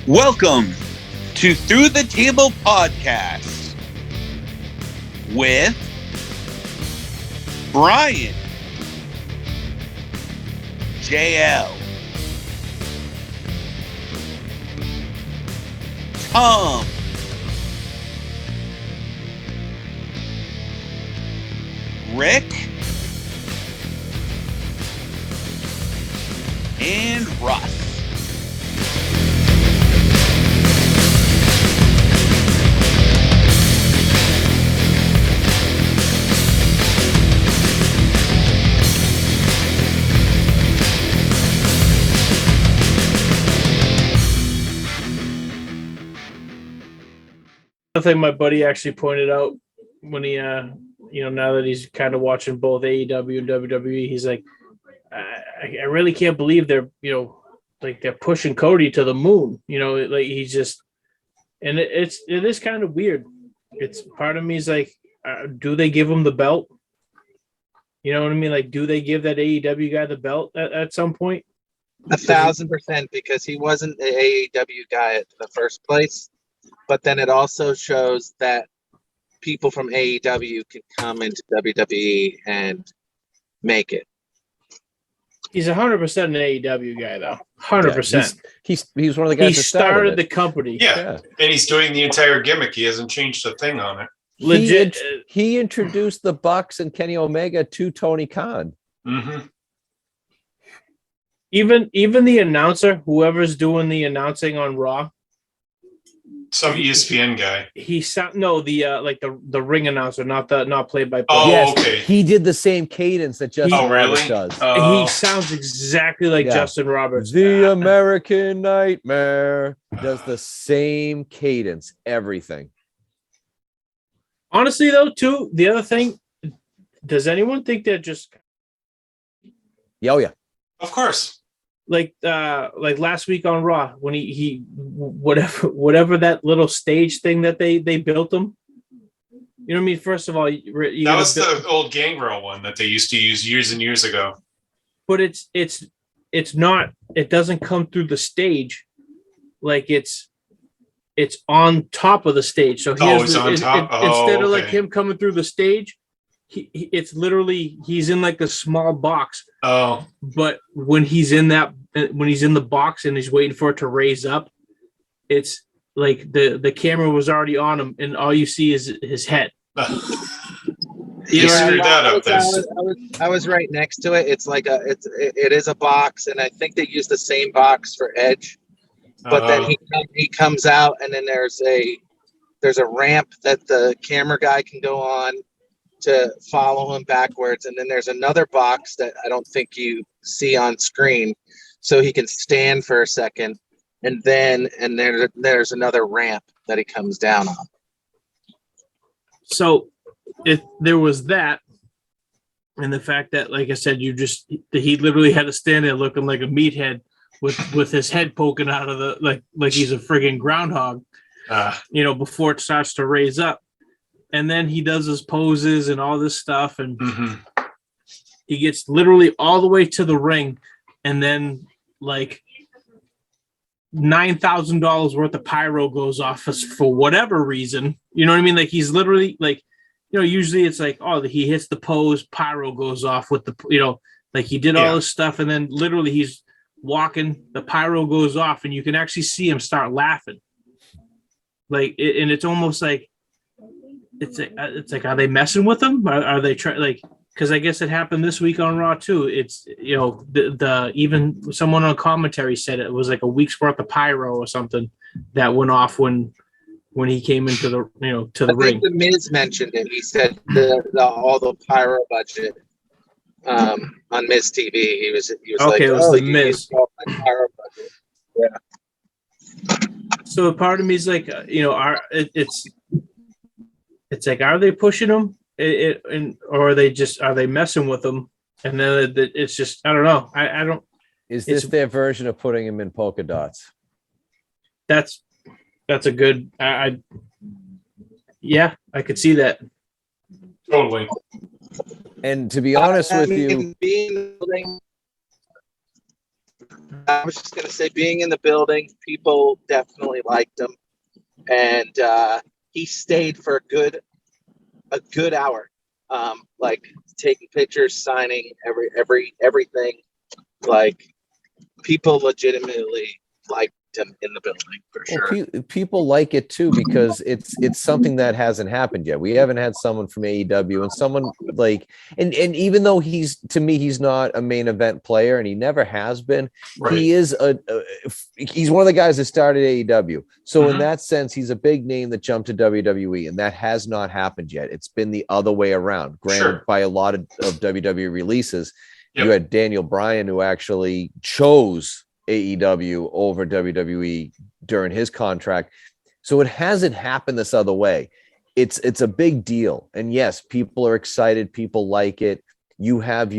Welcome to Through the Table Podcast with Brian, JL, Tom, Rick, and Russ. The thing my buddy actually pointed out when he, now that he's kind of watching both AEW and WWE, he's like, I really can't believe they're, they're pushing Cody to the moon. Like he's just, and it is kind of weird. It's part of me is like, do they give him the belt? You know what I mean? Like, do they give that AEW guy the belt at some point? 1,000%, because he wasn't the AEW guy in the first place. But then it also shows that people from AEW can come into WWE and make it. He's 100% an AEW guy, though. 100%. He's one of the guys. He started the company. Yeah, and he's doing the entire gimmick. He hasn't changed a thing on it. Legit. He introduced the Bucks and Kenny Omega to Tony Khan. Mm-hmm. Even the announcer, whoever's doing the announcing on Raw. Some ESPN guy. The ring announcer, not played by. Oh, yes, okay. He did the same cadence that Justin Roberts does. He sounds exactly like Justin Roberts. The American Nightmare does the same cadence, everything. Honestly, though, too, the other thing, does anyone think they're just? Yeah. Of course. Like last week on Raw when he whatever that little stage thing that they built him. You know what I mean? First of all, that was the old Gangrel one that they used to use years and years ago. But it's not. It doesn't come through the stage, like it's on top of the stage. So it's on top. Instead of like him coming through the stage. It's literally he's in like a small box. Oh, but when he's in the box and he's waiting for it to raise up, it's like the camera was already on him and all you see is his head. You screwed that up. I was right next to it. It's like it is a box, and I think they use the same box for Edge. But then he comes out, and then there's a ramp that the camera guy can go on to follow him backwards, and then there's another box that I don't think you see on screen, so he can stand for a second, and there's another ramp that he comes down on. So if there was that, and the fact that, like I said, he literally had to stand there looking like a meathead with his head poking out of the like he's a friggin' groundhog, before it starts to raise up. And then he does his poses and all this stuff. And he gets literally all the way to the ring. And then like $9,000 worth of pyro goes off for whatever reason. You know what I mean? Like he's literally like, usually it's like, he hits the pose, pyro goes off with the, like he did all this stuff. And then literally he's walking, the pyro goes off and you can actually see him start laughing. Like, and it's almost like, it's like, are they messing with them? Are they trying because I guess it happened this week on Raw too. It's the even someone on commentary said it was like a week's worth of pyro or something that went off when he came into the to the ring. The Miz mentioned it. He said all the pyro budget on Miz TV. He was okay, it was the Miz pyro budget. Yeah. So part of me is like it's like, are they pushing them, or are they messing with them? And then it's just, I don't know. I don't. Is this their version of putting him in polka dots? That's a good. Yeah, I could see that. Totally. And to be honest with you, I was just gonna say, being in the building, people definitely liked him, and he stayed for a good hour, like taking pictures, signing everything. Like, people legitimately liked him in the building for sure. People like it too because it's something that hasn't happened yet. We haven't had someone from AEW and someone like and even though to me he's not a main event player and he never has been. Right. He is he's one of the guys that started AEW. So in that sense, he's a big name that jumped to WWE, and that has not happened yet. It's been the other way around. Granted, by a lot of WWE releases. Yep. You had Daniel Bryan, who actually chose AEW over WWE during his contract. So it hasn't happened this other way. It's a big deal. And yes, people are excited. People like it. You have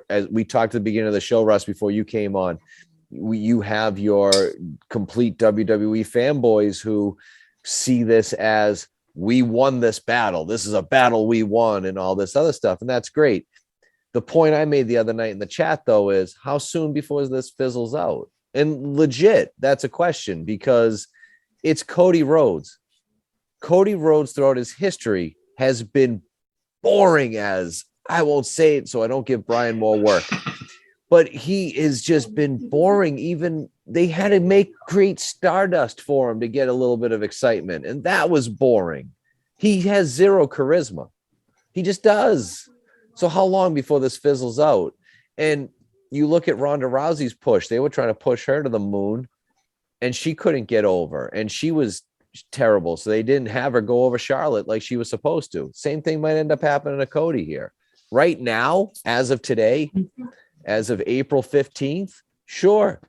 as we talked at the beginning of the show, Russ, before you came on, you have your complete WWE fanboys who see this as, we won this battle. This is a battle we won and all this other stuff. And that's great. The point I made the other night in the chat, though, is how soon before this fizzles out? And legit, that's a question, because it's Cody Rhodes. Cody Rhodes throughout his history has been boring as, I won't say it so I don't give Brian more work, but he has just been boring. Even they had to create Stardust for him to get a little bit of excitement, and that was boring. He has zero charisma. He just does. So how long before this fizzles out? And you look at Ronda Rousey's push. They were trying to push her to the moon, and she couldn't get over, and she was terrible. So they didn't have her go over Charlotte like she was supposed to. Same thing might end up happening to Cody here. Right now, as of today, as of April 15th, sure,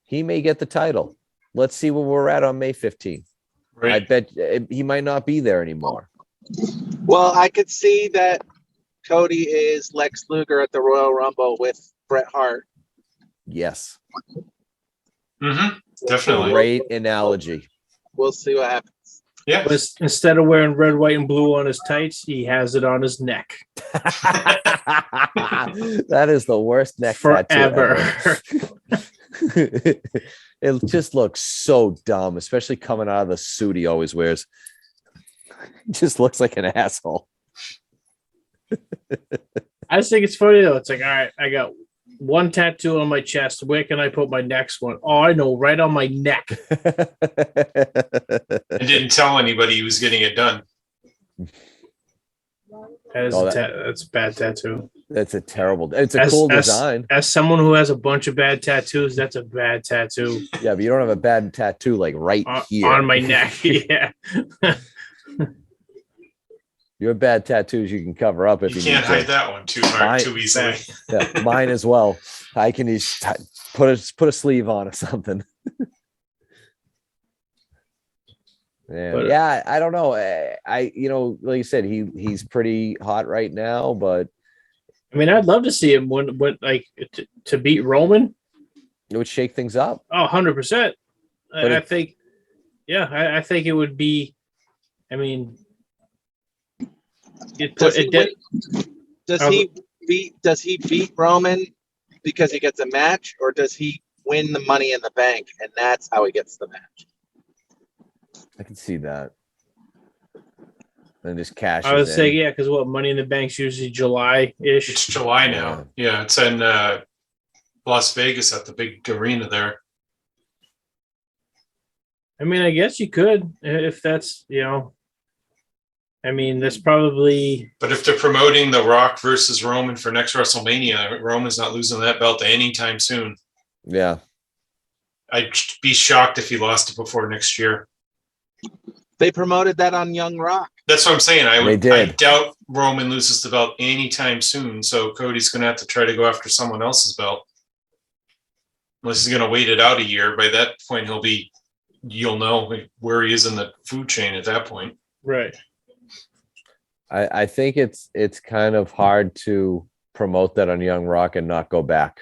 he may get the title. Let's see where we're at on May 15th. Right. I bet he might not be there anymore. Well, I could see that Cody is Lex Luger at the Royal Rumble with Bret Hart. Yes. Definitely. Great analogy. We'll see what happens. Yeah. But instead of wearing red, white, and blue on his tights, he has it on his neck. That is the worst neck forever. Tattoo ever. It just looks so dumb, especially coming out of the suit he always wears. It just looks like an asshole. I just think it's funny though. It's like, all right, I got one tattoo on my chest. Where can I put my next one? Oh, I know, right on my neck. I didn't tell anybody he was getting it done. That's a bad tattoo. That's a terrible. It's a cool design. As someone who has a bunch of bad tattoos, that's a bad tattoo. Yeah, but you don't have a bad tattoo like right here on my neck. Yeah. Your bad tattoos you can cover up if you can't hide that one too easily. Yeah, mine as well. I can just put a sleeve on or something. Yeah, I don't know. Like you said, he's pretty hot right now, but I mean, I'd love to see him when to beat Roman. It would shake things up. Oh, 100%. I think it would be. I mean, does he beat Roman because he gets a match, or does he win the Money in the Bank and that's how he gets the match? I can see that. And just cash. I would say, yeah, because Money in the Bank's usually July-ish. It's July now. Yeah, it's in Las Vegas at the big arena there. I mean, I guess you could if that's, I mean, that's probably. But if they're promoting The Rock versus Roman for next WrestleMania, Roman's not losing that belt anytime soon. Yeah. I'd be shocked if he lost it before next year. They promoted that on Young Rock. That's what I'm saying. I doubt Roman loses the belt anytime soon. So Cody's going to have to try to go after someone else's belt. Unless he's going to wait it out a year. By that point, you'll know where he is in the food chain at that point. Right. I think it's kind of hard to promote that on Young Rock and not go back.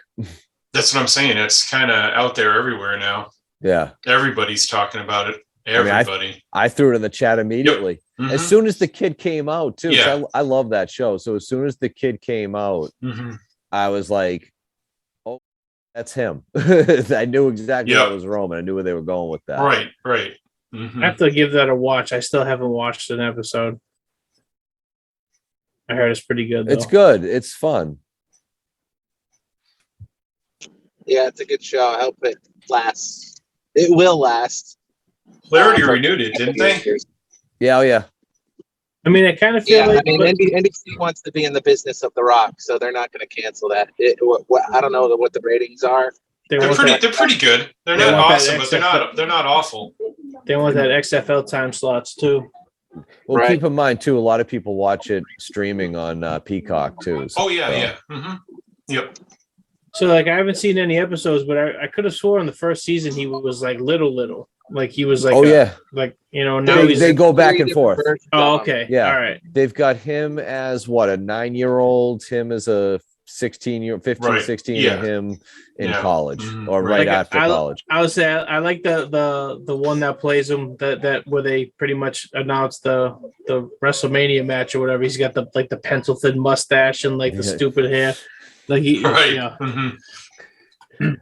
That's what I'm saying. It's kind of out there everywhere now. Yeah. Everybody's talking about it. Everybody. I threw it in the chat immediately. Yep. Mm-hmm. As soon as the kid came out, too. Yeah. I love that show. So as soon as the kid came out, I was like, oh, That's him. I knew exactly Yep. what was Roman. I knew where they were going with that. Right. Mhm. I have to give that a watch. I still haven't watched an episode. I heard it's pretty good, though. It's good. It's fun. Yeah, it's a good show. I hope it lasts. It will last. They already renewed it, didn't they? Yeah, oh yeah. I mean, I kind of feel Yeah, like... I mean, NBC wants to be in the business of The Rock, so they're not going to cancel that. I don't know what the ratings are. They're pretty good. They're not awesome, but they're not awful. They want that XFL time slots, too. Well, Right. keep in mind too, a lot of people watch it streaming on Peacock too. Oh yeah. Mm-hmm. Yep. So, like, I haven't seen any episodes, but I could have sworn the first season he was, like, little. Like, he was, like... Oh yeah, Like, now he's... they go back and forth. Oh, okay. Yeah. All right. They've got him as what, a 9-year-old, him as a 16 Right. 16, Yeah. and him in Yeah. college Mhm. or Right. right Like, after college. I would say I like the one that plays him that where they pretty much announced the WrestleMania match or whatever. He's got the pencil thin mustache and like the Yeah. stupid hair. Like he, Right. yeah. Mhm.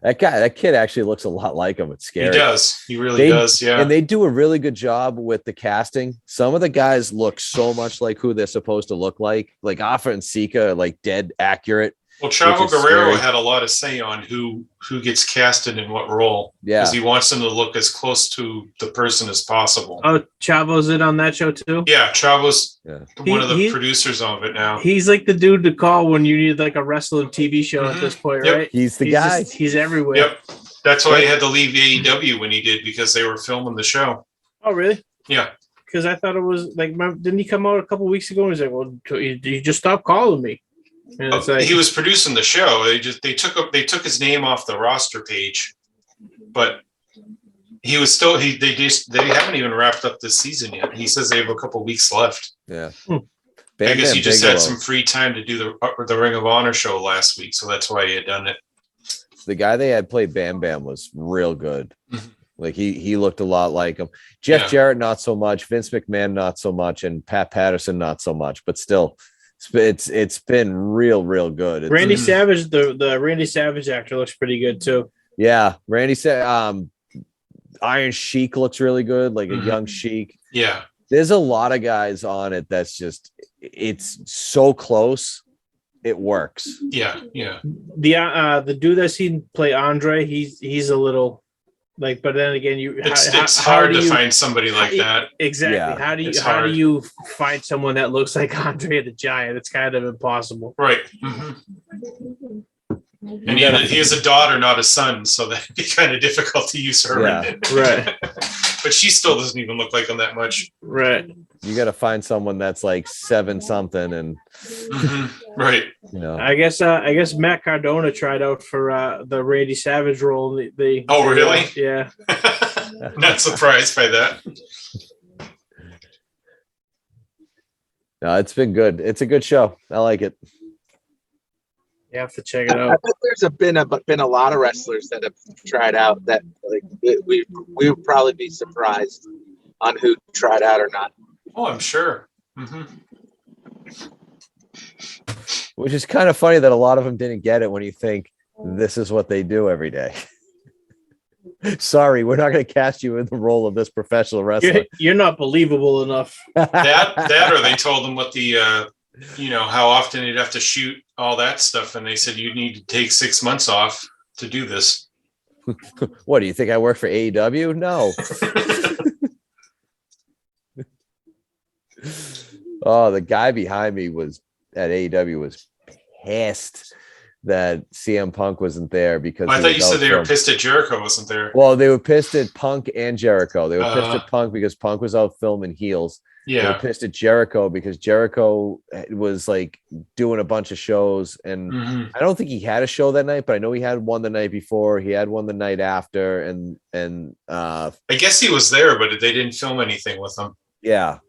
That kid actually looks a lot like him. It's He scary. does. He really does. Yeah. And they do a really good job with the casting. Some of the guys look so much like who they're supposed to look like. Like Alpha and Sika are like dead accurate. Well, Chavo which is Guerrero scary. had a lot of say on who gets casted in what role. Yeah. Because he wants them to look as close to the person as possible. Oh, Chavo's in on that show too. Yeah, Chavo's Yeah. one of the He- producers of it now. He's like the dude to call when you need like a wrestling TV show at Mhm. this point, Yep. right? He's the guy. He's everywhere. Yep. That's why he had to leave AEW when he did, because they were filming the show. Oh, really? Yeah. Because I thought it was like, didn't he come out a couple weeks ago and he's like, "Well, you just stop calling me." And it's like, He was producing the show. They took his name off the roster page, but he was still they haven't even wrapped up this season yet. He says they have a couple weeks left. Yeah. Hmm. I guess he just had Bigelow. some free time to do the Ring of Honor show last week, so that's why he had done it. The guy they had play Bam Bam was real good. Mhm. Like he looked a lot like him. Jeff Yeah. Jarrett, not so much. Vince McMahon, not so much. And Pat Patterson, not so much. But still, it's been real good. It's- Randy Mhm. Savage, the Randy Savage actor looks pretty good too. Yeah, Randy said Iron Sheik looks really good, like a Mhm. young Sheik. Yeah. There's a lot of guys on it that's just it's so close, it works. Yeah. The dude that seen play Andre, he's a little like, but then again, It's hard to find somebody like that. Exactly. Yeah, how do it's you hard. find someone that looks like Andre the Giant? It's kind of impossible. Right. Mhm. And he has a daughter, not a son, so that'd be kind of difficult to use her. Yeah. in it. Right. But she still doesn't even look like him that much. Right. You got to find someone that's like 7 something, and Mhm. Right. you know, I guess Matt Cardona tried out for the Randy Savage role. Oh, really? Yeah. Not surprised by that. no, it's been good. It's a good show. I like it. You have to check it I out. bet there's been a lot of wrestlers that have tried out that like we would probably be surprised on who tried out or not. Oh, I'm sure. Hmm. Which is kind of funny that a lot of them didn't get it when you think this is what they do every day. Sorry, we're not going to cast you in the role of this professional wrestler. You're not believable enough. That or they told them what the how often you'd have to shoot all that stuff, and they said you need to take 6 months off to do this. What do you think? I work for AEW? No. Oh, the guy behind me was at AEW was pissed that CM Punk wasn't there because I he thought you was said out they were filming. pissed at Jericho wasn't there. Well, they were pissed at Punk and Jericho. They were pissed Uh-huh. at Punk because Punk was out filming heels. They were Yeah. pissed at Jericho because Jericho was like doing a bunch of shows, and Hmm. I don't think he had a show that night, but I know he had one the night before. He had one the night after, and I guess he was there, but they didn't film anything with him. yeah.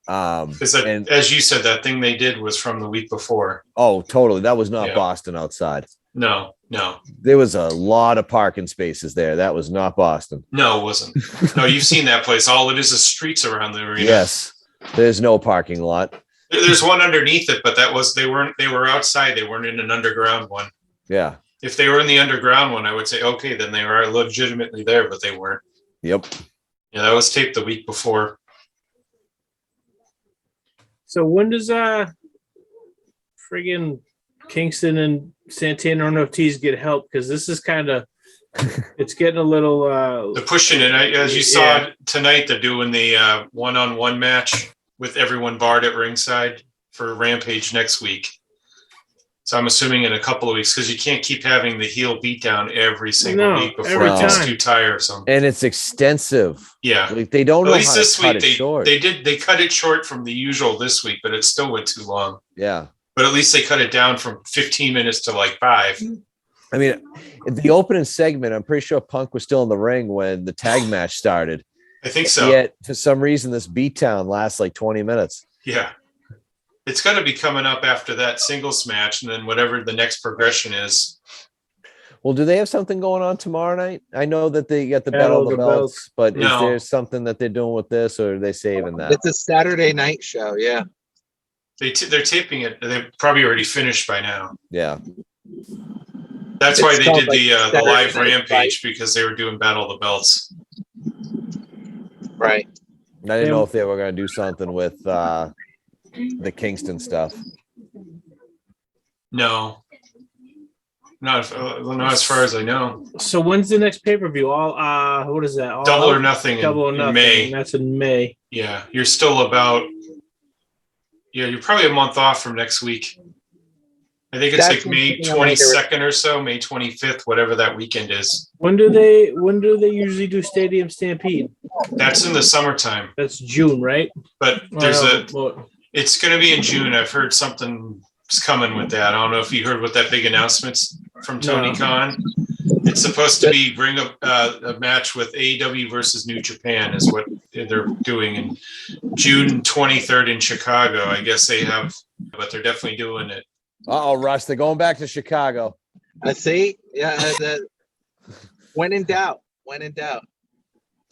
Because And as you said, that thing they did was from the week before. oh, totally. That was not Yeah. Boston outside. No, There was a lot of parking spaces there. That was not Boston. it wasn't. No, you've seen that place. All it is streets around the arena. Yes. There's no parking lot. There's one underneath it, but they were outside. They weren't in an underground one. Yeah. If they were in the underground one, I would say, okay, then they were legitimately there, but they weren't. Yep. Yeah, that was taped the week before. So when does friggin' Kingston and Santana and Ortiz get help? Because this is kind of it's getting a little They're pushing it. As you saw tonight, they're doing the one-on-one match with everyone barred at ringside for Rampage next week. So I'm assuming in a couple of weeks, because you can't keep having the heel beatdown every single week before it gets too tiresome. And it's extensive. Yeah. Like they don't know At least how this to cut week it short. they cut it short from the usual this week, but it still went too long. Yeah. But at least they cut it down from 15 minutes to like 5. I mean, the opening segment, I'm pretty sure Punk was still in the ring when the tag match started. I think so. Yet for some reason, this beatdown lasts like 20 minutes. Yeah. It's going to be coming up after that singles match and then whatever the next progression is. Well, do they have something going on tomorrow night? I know that they got the Battle of the Belts, but is there something that they're doing with this, or are they saving that? It's a Saturday night show, yeah. They're taping it. They're probably already finished by now. Yeah. That's why they did the live Rampage, because they were doing Battle of the Belts. Right. I didn't know if they were going to do something with the Kingston stuff. No. Not as far as I know. So when's the next pay-per-view? All what is that? All Double or Nothing. In May. That's in May. Yeah, you're still about. Yeah, you're probably a month off from next week. I think it's like May 22nd or so, May 25th, whatever that weekend is. When do they usually do Stadium Stampede? That's in the summertime. That's June, right? But there's it's going to be in June. I've heard something's coming with that. I don't know if you heard what that big announcement's from Tony Khan. It's supposed to be bring a match with AEW versus New Japan is what they're doing in June 23rd in Chicago. I guess they have, but they're definitely doing it. Russ, they're going back to Chicago. I see. Yeah. When in doubt.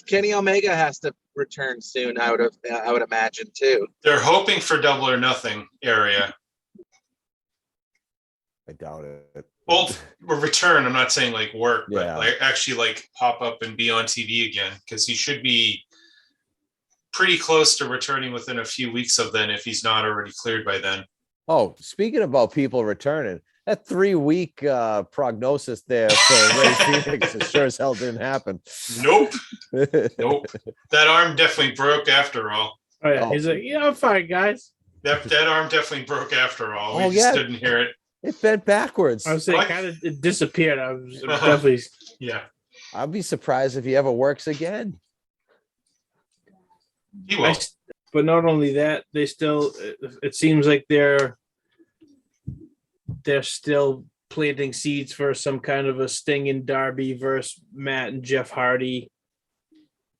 Kenny Omega has to return soon. I would imagine too. They're hoping for Double or Nothing area. I doubt it. Well, return. I'm not saying like work, but Yeah. like actually like pop up and be on TV again, because he should be pretty close to returning within a few weeks of then, if he's not already cleared by then. Oh, speaking about people returning, that 3-week prognosis there for Ray Phoenix sure as hell didn't happen. Nope. That arm definitely broke after all. Oh yeah, he's like, yeah, I'm fine, guys. That arm definitely broke after all. We just didn't hear it. It bent backwards. I was saying, it disappeared. I was definitely. Yeah. I'd be surprised if he ever works again. He will. But not only that, they still. It seems like they're still planting seeds for some kind of a Sting and Darby versus Matt and Jeff Hardy.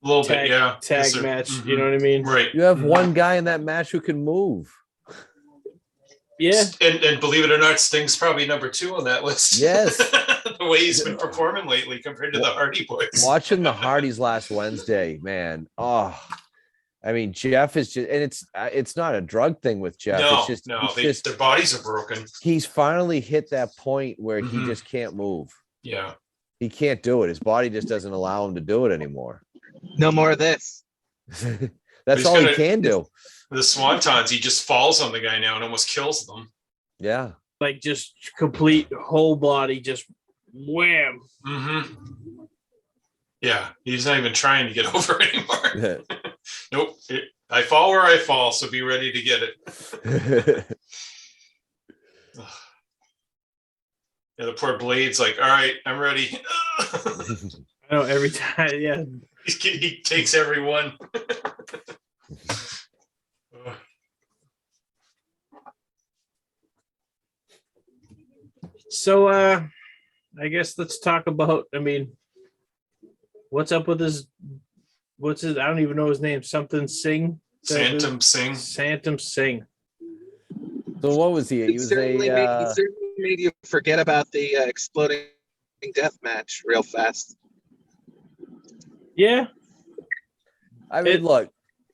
A little bit, yeah. Tag match. Mm-hmm. You know what I mean? Right. You have one guy in that match who can move. Yeah. And believe it or not, Sting's probably number 2 on that list. Yes. The way he's been performing lately compared to the Hardy Boys. Watching the Hardys last Wednesday, man. Oh, I mean, Jeff is just, and it's not a drug thing with Jeff. No, their bodies are broken. He's finally hit that point where he just can't move. Yeah. He can't do it. His body just doesn't allow him to do it anymore. No more of this. That's all he can do. The Swantons, he just falls on the guy now and almost kills them. Yeah. Like just complete whole body, just wham. Mm-hmm. Yeah. He's not even trying to get over anymore. Nope. I fall where I fall, so be ready to get it. Yeah, the poor Blade's like, all right, I'm ready. I know every time, yeah. He takes every one. So I guess let's talk about, I mean, what's up with his I don't even know his name. Something Singh? Santam Singh. Santam Singh. So what was he? He certainly made you forget about the exploding death match real fast. Yeah. I mean, look,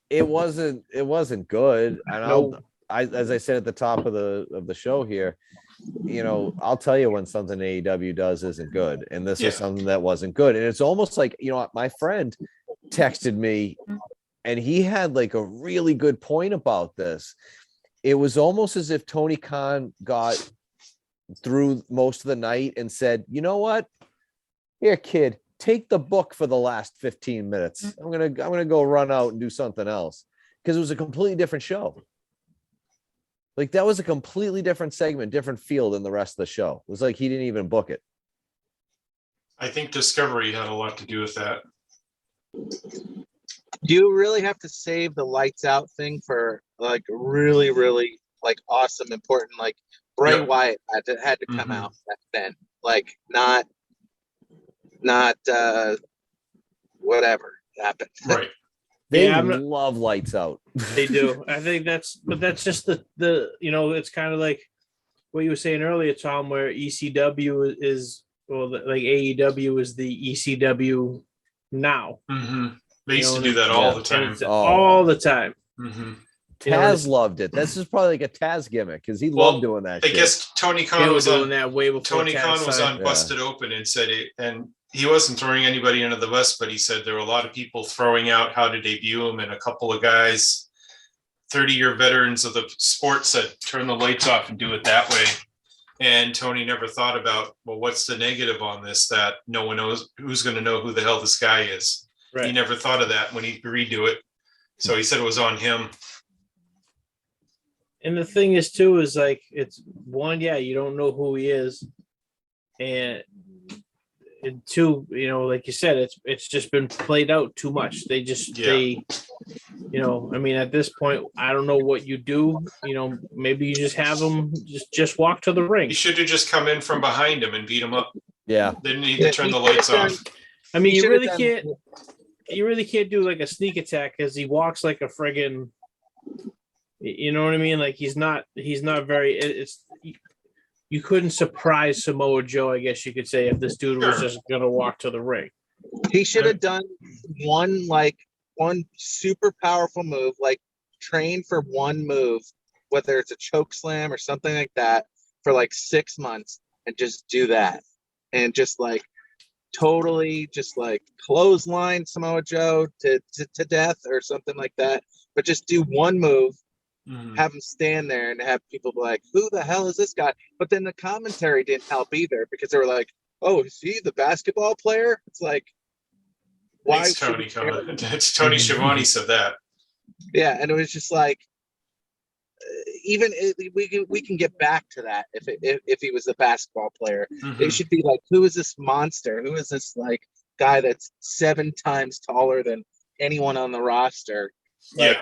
it wasn't good. And as I said at the top of the show here, I'll tell you when something AEW does isn't good, and this Yeah. was something that wasn't good. And it's almost like, my friend texted me, and he had like a really good point about this. It was almost as if Tony Khan got through most of the night and said, "You know what? Here, kid, take the book for the last 15 minutes. I'm gonna go run out and do something else," because it was a completely different show. Like, that was a completely different segment, different feel than the rest of the show. It was like he didn't even book it. I think Discovery had a lot to do with that. Do you really have to save the lights out thing for like really, really like awesome, important, like Bray Wyatt had to come out back then, like not whatever happened. Right. They love lights out. They do. I think that's just the it's kind of like what you were saying earlier, Tom, where ECW is, like AEW is the ECW now. Mm-hmm. They used to do that all the time. All the time. Mm-hmm. Taz loved it. This is probably like a Taz gimmick because he loved doing that. I guess Tony Khan was doing that way before Tony Khan was on Busted Open and said it, and he wasn't throwing anybody under the bus, but he said there were a lot of people throwing out how to debut him, and a couple of guys, 30-year veterans of the sport, said turn the lights off and do it that way. And Tony never thought about, well, what's the negative on this, that no one knows who's going to know who the hell this guy is. Right. He never thought of that when he agreed to it. So he said it was on him. And the thing is, too, is like, it's one, you don't know who he is. And two, like you said, it's just been played out too much. They just, I mean, at this point, I don't know what you do. Maybe you just have them just walk to the ring. You should have just come in from behind him and beat him up. Yeah. They didn't need to turn the lights off. I mean, you really can't do like a sneak attack because he walks like a friggin', you know what I mean? Like he's not very, you couldn't surprise Samoa Joe, I guess you could say, if this dude was just going to walk to the ring. He should have done one super powerful move, like train for one move, whether it's a choke slam or something like that, for like 6 months, and just do that. And just like totally just like clothesline Samoa Joe to death or something like that. But just do one move, have him stand there and have people be like, who the hell is this guy? But then the commentary didn't help either, because they were like, oh, is he the basketball player? It's like, why? It's Tony Schiavone said that. Yeah, and it was just like, we can get back to that if he was a basketball player. It should be like, who is this monster? Who is this like guy that's 7 times taller than anyone on the roster? Like,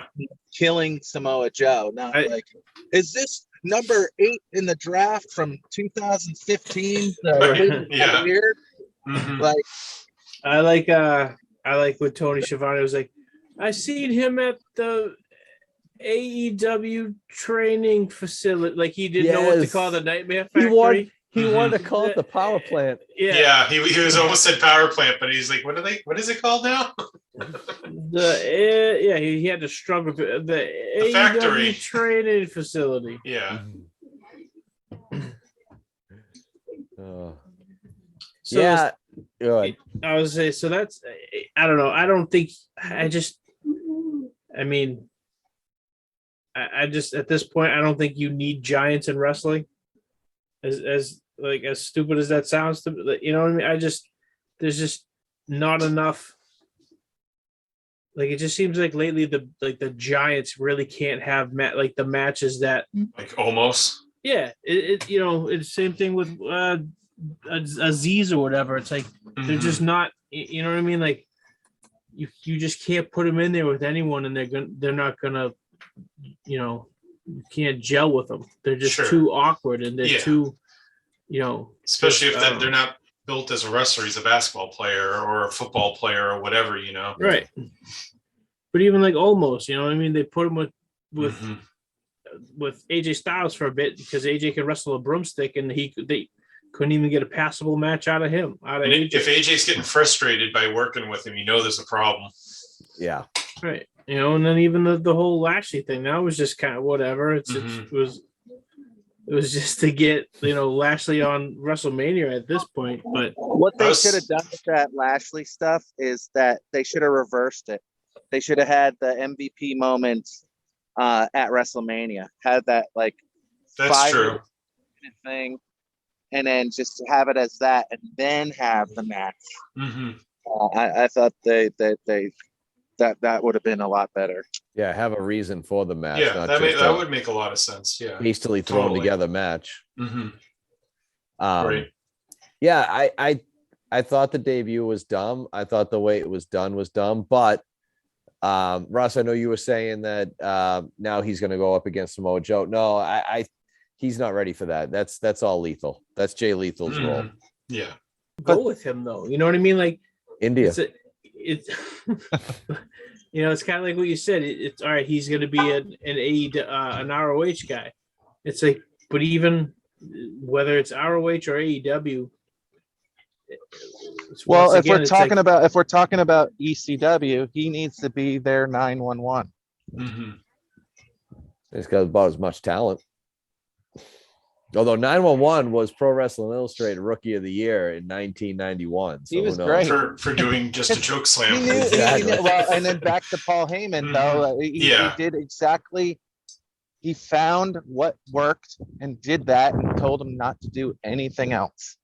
killing Samoa Joe. Not like, is this number 8 in the draft from 2015? Weird. Like, I like what Tony Schiavone was like, I seen him at the AEW training facility. Like he didn't know what to call the Nightmare Factory. He wanted to call it the power plant. Yeah, he was almost said power plant, but he's like, what is it called now? He had to struggle with the AEW factory training facility. Yeah. So good. I was say, so that's, I don't know. I don't think I just at this point, I don't think you need giants in wrestling. As stupid as that sounds to me, you know what I mean? There's just not enough. Like, it just seems like lately the giants really can't have the matches that like almost. Yeah, it's the same thing with Aziz or whatever. It's like they're just not. You know what I mean? Like you just can't put them in there with anyone, and they're not gonna. You can't gel with them. They're just too awkward, and they're too. Especially if they're not built as a wrestler. He's a basketball player or a football player or whatever. Right. But even like almost, you know what I mean? They put him with AJ Styles for a bit because AJ can wrestle a broomstick, and they couldn't even get a passable match out of him. AJ. If AJ's getting frustrated by working with him, there's a problem. Yeah. Right. And then even the whole Lashley thing, that was just kind of whatever. It It was just to get, Lashley on WrestleMania at this point. But what they should have done with that Lashley stuff is that they should have reversed it. They should have had the MVP moment at WrestleMania. Had that like That's true. thing, and then just have it as that, and then have the match. Mm-hmm. I thought that would have been a lot better. Yeah, have a reason for the match. Yeah, not that just would make a lot of sense. Yeah, hastily thrown together match. Mm-hmm. Right. Yeah, I thought the debut was dumb. I thought the way it was done was dumb. But Russ, I know you were saying that now he's going to go up against Samoa Joe. No, he's not ready for that. That's all Lethal. That's Jay Lethal's role. Yeah. Go with him though. You know what I mean? Like India. It's it's kind of like what you said. It's all right. He's going to be an ROH guy. It's like, but even whether it's ROH or AEW. Well, if we're talking about ECW, he needs to be their 911. Mm-hmm. He's got about as much talent. Although 911 was Pro Wrestling Illustrated Rookie of the Year in 1991. So he was great for doing just a choke slam. Exactly. Well, and then back to Paul Heyman, though. He did exactly. He found what worked and did that, and told him not to do anything else.